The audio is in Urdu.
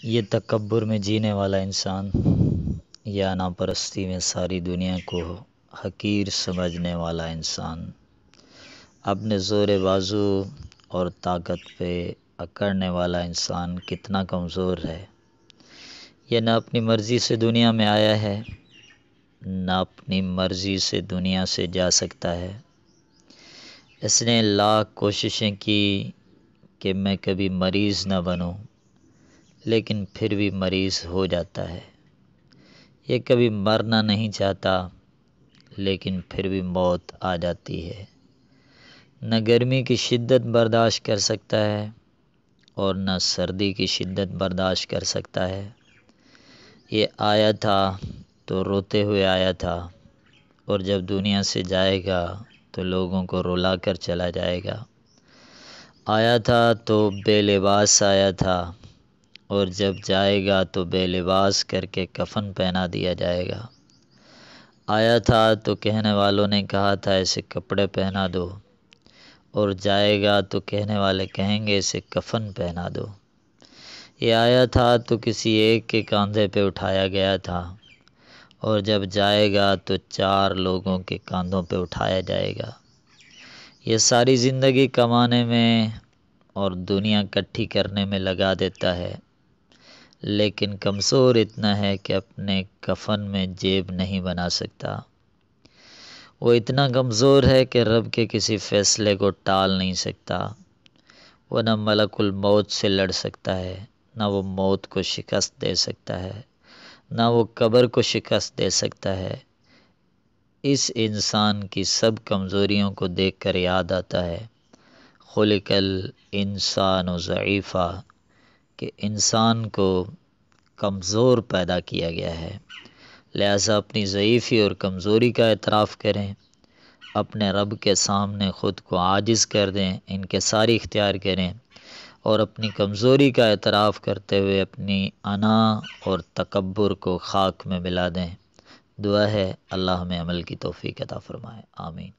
یہ تکبر میں جینے والا انسان یا ناپرستی میں ساری دنیا کو حقیر سمجھنے والا انسان اپنے زور بازو اور طاقت پہ اکڑنے والا انسان کتنا کمزور ہے۔ یہ نہ اپنی مرضی سے دنیا میں آیا ہے، نہ اپنی مرضی سے دنیا سے جا سکتا ہے۔ اس نے لاکھ کوششیں کی کہ میں کبھی مریض نہ بنوں، لیکن پھر بھی مریض ہو جاتا ہے۔ یہ کبھی مرنا نہیں چاہتا، لیکن پھر بھی موت آ جاتی ہے۔ نہ گرمی کی شدت برداشت کر سکتا ہے اور نہ سردی کی شدت برداشت کر سکتا ہے۔ یہ آیا تھا تو روتے ہوئے آیا تھا، اور جب دنیا سے جائے گا تو لوگوں کو رلا کر چلا جائے گا۔ آیا تھا تو بے لباس آیا تھا، اور جب جائے گا تو بے لباس کر کے کفن پہنا دیا جائے گا۔ آیا تھا تو کہنے والوں نے کہا تھا اسے کپڑے پہنا دو، اور جائے گا تو کہنے والے کہیں گے اسے کفن پہنا دو۔ یہ آیا تھا تو کسی ایک کے کاندھے پہ اٹھایا گیا تھا، اور جب جائے گا تو 4 لوگوں کے کاندھوں پہ اٹھایا جائے گا۔ یہ ساری زندگی کمانے میں اور دنیا اکٹھی کرنے میں لگا دیتا ہے، لیکن کمزور اتنا ہے کہ اپنے کفن میں جیب نہیں بنا سکتا۔ وہ اتنا کمزور ہے کہ رب کے کسی فیصلے کو ٹال نہیں سکتا۔ وہ نہ ملک الموت سے لڑ سکتا ہے، نہ وہ موت کو شکست دے سکتا ہے، نہ وہ قبر کو شکست دے سکتا ہے۔ اس انسان کی سب کمزوریوں کو دیکھ کر یاد آتا ہے خلق الانسان ضعیفا، کہ انسان کو کمزور پیدا کیا گیا ہے۔ لہٰذا اپنی ضعیفی اور کمزوری کا اعتراف کریں، اپنے رب کے سامنے خود کو عاجز کر دیں، انکساری اختیار کریں، اور اپنی کمزوری کا اعتراف کرتے ہوئے اپنی انا اور تکبر کو خاک میں ملا دیں۔ دعا ہے اللہ ہمیں عمل کی توفیق عطا فرمائے، آمین۔